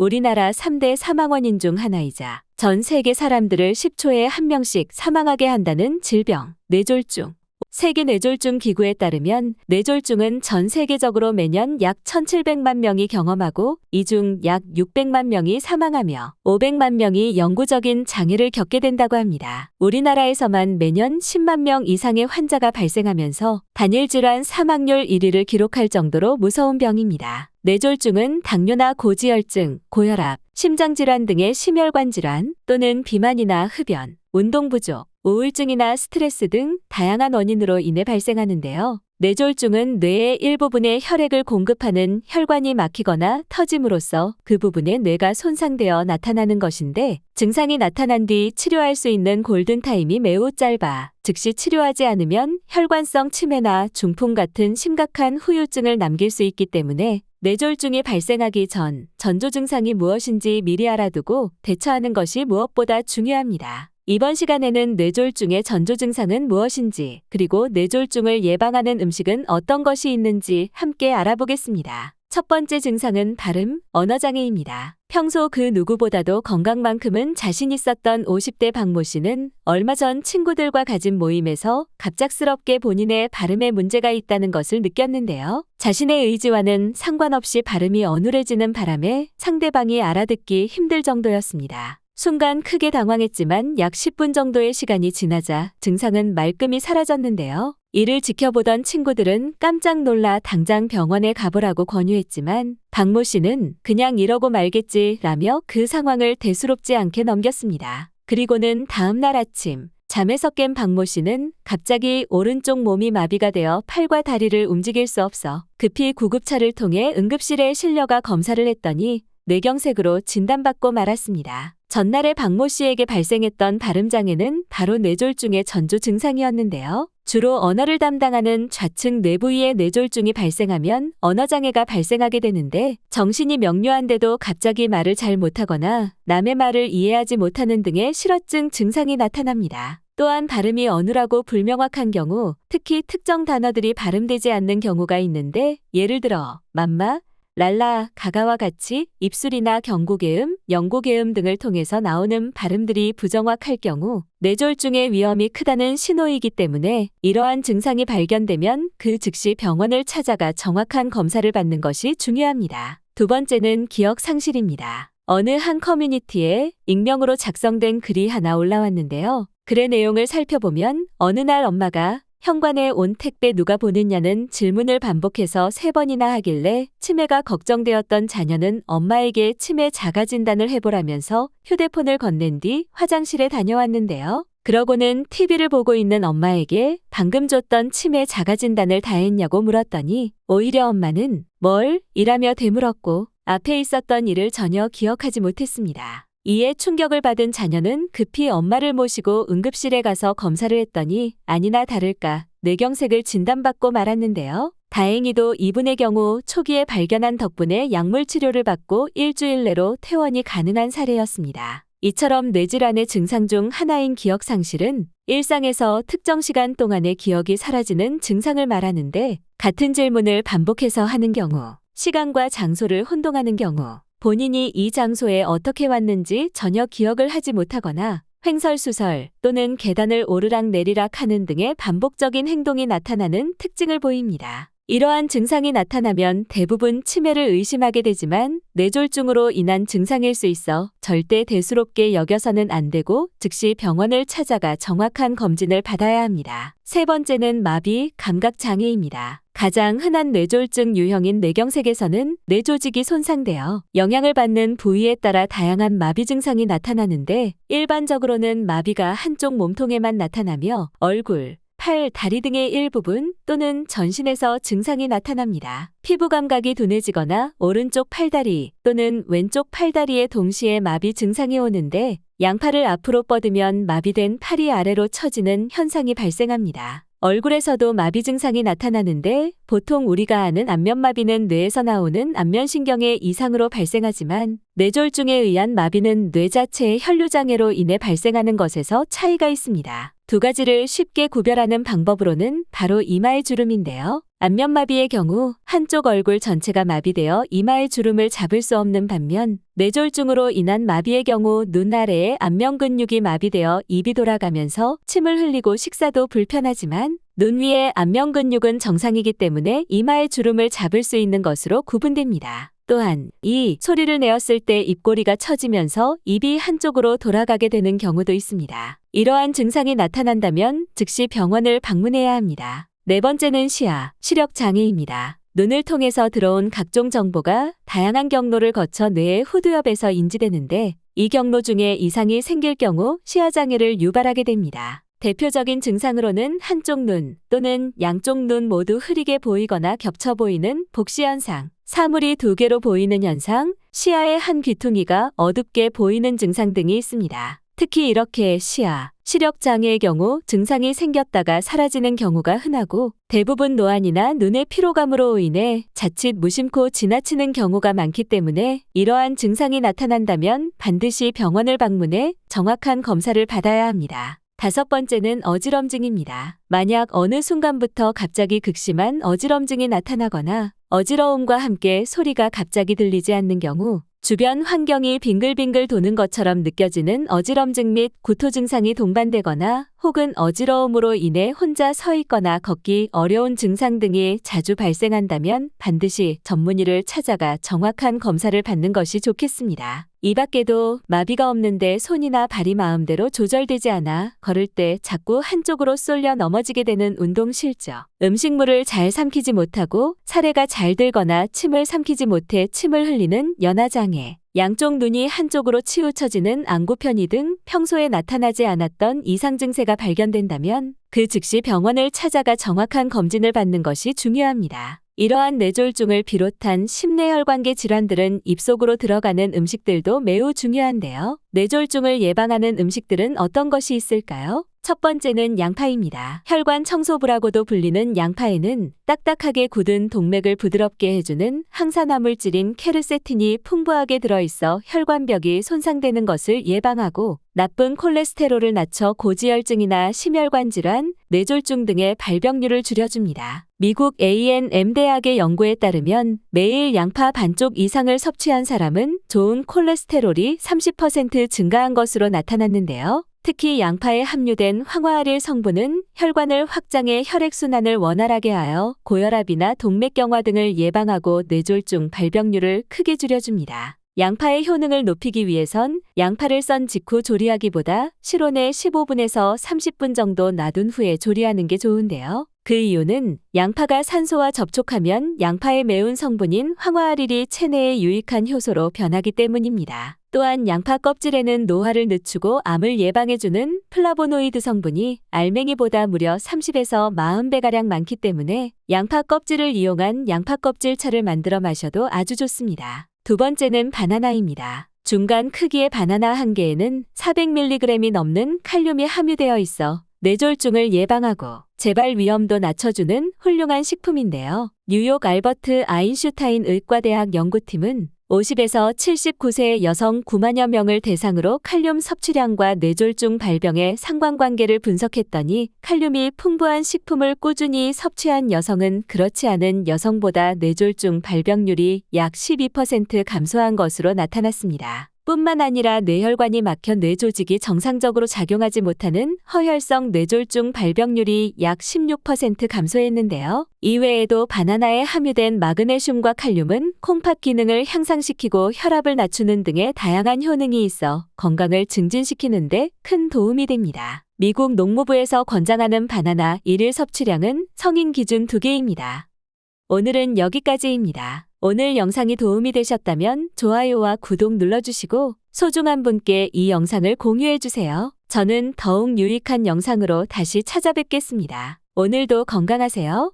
우리나라 3대 사망원인 중 하나이자 전 세계 사람들을 10초에 1명씩 사망하게 한다는 질병, 뇌졸중. 세계 뇌졸중 기구에 따르면 뇌졸중은 전 세계적으로 매년 약 1,700만 명이 경험하고 이 중 약 600만 명이 사망하며 500만 명이 영구적인 장애를 겪게 된다고 합니다. 우리나라에서만 매년 10만 명 이상의 환자가 발생하면서 단일 질환 사망률 1위를 기록할 정도로 무서운 병입니다. 뇌졸중은 당뇨나 고지혈증, 고혈압, 심장질환 등의 심혈관 질환 또는 비만이나 흡연, 운동 부족, 우울증이나 스트레스 등 다양한 원인으로 인해 발생하는데요. 뇌졸중은 뇌의 일부분에 혈액을 공급하는 혈관이 막히거나 터짐으로써 그 부분에 뇌가 손상되어 나타나는 것인데 증상이 나타난 뒤 치료할 수 있는 골든타임이 매우 짧아 즉시 치료하지 않으면 혈관성 치매나 중풍 같은 심각한 후유증을 남길 수 있기 때문에 뇌졸중이 발생하기 전 전조 증상이 무엇인지 미리 알아두고 대처하는 것이 무엇보다 중요합니다. 이번 시간에는 뇌졸중의 전조 증상은 무엇인지 그리고 뇌졸중을 예방하는 음식은 어떤 것이 있는지 함께 알아보겠습니다. 첫 번째 증상은 발음, 언어장애입니다. 평소 그 누구보다도 건강만큼은 자신 있었던 50대 박모 씨는 얼마 전 친구들과 가진 모임에서 갑작스럽게 본인의 발음에 문제가 있다는 것을 느꼈는데요. 자신의 의지와는 상관없이 발음이 어눌해지는 바람에 상대방이 알아듣기 힘들 정도였습니다. 순간 크게 당황했지만 약 10분 정도의 시간이 지나자 증상은 말끔히 사라졌는데요. 이를 지켜보던 친구들은 깜짝 놀라 당장 병원에 가보라고 권유했지만 박모 씨는 그냥 이러고 말겠지라며 그 상황을 대수롭지 않게 넘겼습니다. 그리고는 다음 날 아침 잠에서 깬 박모 씨는 갑자기 오른쪽 몸이 마비가 되어 팔과 다리를 움직일 수 없어 급히 구급차를 통해 응급실에 실려가 검사를 했더니 뇌경색으로 진단받고 말았습니다. 전날에 박모 씨에게 발생했던 발음장애는 바로 뇌졸중의 전조 증상이었는데요. 주로 언어를 담당하는 좌측 뇌 부위에 뇌졸중이 발생하면 언어장애가 발생하게 되는데 정신이 명료한데도 갑자기 말을 잘 못하거나 남의 말을 이해하지 못하는 등의 실어증 증상이 나타납니다. 또한 발음이 어눌하고 불명확한 경우 특히 특정 단어들이 발음되지 않는 경우가 있는데 예를 들어 맘마, 랄라, 가가와 같이 입술이나 경고개음, 영고개음 등을 통해서 나오는 발음들이 부정확할 경우 뇌졸중의 위험이 크다는 신호이기 때문에 이러한 증상이 발견되면 그 즉시 병원을 찾아가 정확한 검사를 받는 것이 중요합니다. 두 번째는 기억 상실입니다. 어느 한 커뮤니티에 익명으로 작성된 글이 하나 올라왔는데요. 글의 내용을 살펴보면 어느 날 엄마가 현관에 온 택배 누가 보냈냐는 질문을 반복해서 3번이나 하길래 치매가 걱정되었던 자녀는 엄마에게 치매 자가 진단을 해보라면서 휴대폰을 건넨 뒤 화장실에 다녀왔는데요. 그러고는 TV를 보고 있는 엄마에게 방금 줬던 치매 자가 진단을 다 했냐고 물었더니 오히려 엄마는 뭘? 이라며 되물었고 앞에 있었던 일을 전혀 기억하지 못했습니다. 이에 충격을 받은 자녀는 급히 엄마를 모시고 응급실에 가서 검사를 했더니 아니나 다를까 뇌경색을 진단받고 말았는데요. 다행히도 이분의 경우 초기에 발견한 덕분에 약물 치료를 받고 일주일 내로 퇴원이 가능한 사례였습니다. 이처럼 뇌질환의 증상 중 하나인 기억 상실은 일상에서 특정 시간 동안의 기억이 사라지는 증상을 말하는데 같은 질문을 반복해서 하는 경우, 시간과 장소를 혼동하는 경우, 본인이 이 장소에 어떻게 왔는지 전혀 기억을 하지 못하거나 횡설수설 또는 계단을 오르락 내리락 하는 등의 반복적인 행동이 나타나는 특징을 보입니다. 이러한 증상이 나타나면 대부분 치매를 의심하게 되지만 뇌졸중으로 인한 증상일 수 있어 절대 대수롭게 여겨서는 안 되고 즉시 병원을 찾아가 정확한 검진을 받아야 합니다. 세 번째는 마비, 감각장애입니다. 가장 흔한 뇌졸중 유형인 뇌경색에서는 뇌조직이 손상되어 영향을 받는 부위에 따라 다양한 마비 증상이 나타나는데 일반적으로는 마비가 한쪽 몸통에만 나타나며 얼굴, 팔, 다리 등의 일부분 또는 전신에서 증상이 나타납니다. 피부 감각이 둔해지거나 오른쪽 팔다리 또는 왼쪽 팔다리에 동시에 마비 증상이 오는데 양팔을 앞으로 뻗으면 마비된 팔이 아래로 처지는 현상이 발생합니다. 얼굴에서도 마비 증상이 나타나는데 보통 우리가 아는 안면마비는 뇌에서 나오는 안면신경의 이상으로 발생하지만 뇌졸중에 의한 마비는 뇌 자체의 혈류장애로 인해 발생하는 것에서 차이가 있습니다. 두 가지를 쉽게 구별하는 방법으로는 바로 이마의 주름인데요. 안면마비의 경우 한쪽 얼굴 전체가 마비되어 이마의 주름을 잡을 수 없는 반면 뇌졸중으로 인한 마비의 경우 눈 아래의 안면 근육이 마비되어 입이 돌아가면서 침을 흘리고 식사도 불편하지만 눈 위의 안면 근육은 정상이기 때문에 이마의 주름을 잡을 수 있는 것으로 구분됩니다. 또한 이 소리를 내었을 때 입꼬리가 처지면서 입이 한쪽으로 돌아가게 되는 경우도 있습니다. 이러한 증상이 나타난다면 즉시 병원을 방문해야 합니다. 네 번째는 시력 장애입니다. 눈을 통해서 들어온 각종 정보가 다양한 경로를 거쳐 뇌의 후두엽에서 인지되는데 이 경로 중에 이상이 생길 경우 시야장애를 유발하게 됩니다. 대표적인 증상으로는 한쪽 눈 또는 양쪽 눈 모두 흐리게 보이거나 겹쳐 보이는 복시현상, 사물이 두 개로 보이는 현상, 시야의 한 귀퉁이가 어둡게 보이는 증상 등이 있습니다. 특히 이렇게 시력 장애의 경우 증상이 생겼다가 사라지는 경우가 흔하고 대부분 노안이나 눈의 피로감으로 인해 자칫 무심코 지나치는 경우가 많기 때문에 이러한 증상이 나타난다면 반드시 병원을 방문해 정확한 검사를 받아야 합니다. 다섯 번째는 어지럼증입니다. 만약 어느 순간부터 갑자기 극심한 어지럼증이 나타나거나 어지러움과 함께 소리가 갑자기 들리지 않는 경우 주변 환경이 빙글빙글 도는 것처럼 느껴지는 어지럼증 및 구토 증상이 동반되거나 혹은 어지러움으로 인해 혼자 서 있거나 걷기 어려운 증상 등이 자주 발생한다면 반드시 전문의를 찾아가 정확한 검사를 받는 것이 좋겠습니다. 이 밖에도 마비가 없는데 손이나 발이 마음대로 조절되지 않아 걸을 때 자꾸 한쪽으로 쏠려 넘어지게 되는 운동 실적, 음식물을 잘 삼키지 못하고 사레가 잘 들거나 침을 삼키지 못해 침을 흘리는 연화장애, 양쪽 눈이 한쪽으로 치우쳐지는 안구편이 등 평소에 나타나지 않았던 이상 증세가 발견된다면 그 즉시 병원을 찾아가 정확한 검진을 받는 것이 중요합니다. 이러한 뇌졸중을 비롯한 심내혈관계 질환들은 입속으로 들어가는 음식들도 매우 중요한데요. 뇌졸중을 예방하는 음식들은 어떤 것이 있을까요? 첫 번째는 양파입니다. 혈관 청소부라고도 불리는 양파에는 딱딱하게 굳은 동맥을 부드럽게 해주는 항산화 물질인 케르세틴이 풍부하게 들어있어 혈관벽이 손상되는 것을 예방하고 나쁜 콜레스테롤을 낮춰 고지혈증이나 심혈관 질환, 뇌졸중 등의 발병률을 줄여줍니다. 미국 A&M 대학의 연구에 따르면 매일 양파 반쪽 이상을 섭취한 사람은 좋은 콜레스테롤이 30% 증가한 것으로 나타났는데요. 특히 양파에 함유된 황화아릴 성분은 혈관을 확장해 혈액순환을 원활하게 하여 고혈압이나 동맥경화 등을 예방하고 뇌졸중 발병률을 크게 줄여줍니다. 양파의 효능을 높이기 위해선 양파를 썬 직후 조리하기보다 실온에 15분에서 30분 정도 놔둔 후에 조리하는 게 좋은데요. 그 이유는 양파가 산소와 접촉하면 양파의 매운 성분인 황화아릴이 체내에 유익한 효소로 변하기 때문입니다. 또한 양파 껍질에는 노화를 늦추고 암을 예방해주는 플라보노이드 성분이 알맹이보다 무려 30에서 40배가량 많기 때문에 양파 껍질을 이용한 양파 껍질 차를 만들어 마셔도 아주 좋습니다. 두 번째는 바나나입니다. 중간 크기의 바나나 한 개에는 400mg이 넘는 칼륨이 함유되어 있어 뇌졸중을 예방하고 재발 위험도 낮춰주는 훌륭한 식품인데요. 뉴욕 알버트 아인슈타인 의과대학 연구팀은 50에서 79세 여성 9만여 명을 대상으로 칼륨 섭취량과 뇌졸중 발병의 상관관계를 분석했더니 칼륨이 풍부한 식품을 꾸준히 섭취한 여성은 그렇지 않은 여성보다 뇌졸중 발병률이 약 12% 감소한 것으로 나타났습니다. 뿐만 아니라 뇌혈관이 막혀 뇌조직이 정상적으로 작용하지 못하는 허혈성 뇌졸중 발병률이 약 16% 감소했는데요. 이외에도 바나나에 함유된 마그네슘과 칼륨은 콩팥 기능을 향상시키고 혈압을 낮추는 등의 다양한 효능이 있어 건강을 증진시키는 데 큰 도움이 됩니다. 미국 농무부에서 권장하는 바나나 일일 섭취량은 성인 기준 2개입니다. 오늘은 여기까지입니다. 오늘 영상이 도움이 되셨다면 좋아요와 구독 눌러주시고 소중한 분께 이 영상을 공유해주세요. 저는 더욱 유익한 영상으로 다시 찾아뵙겠습니다. 오늘도 건강하세요.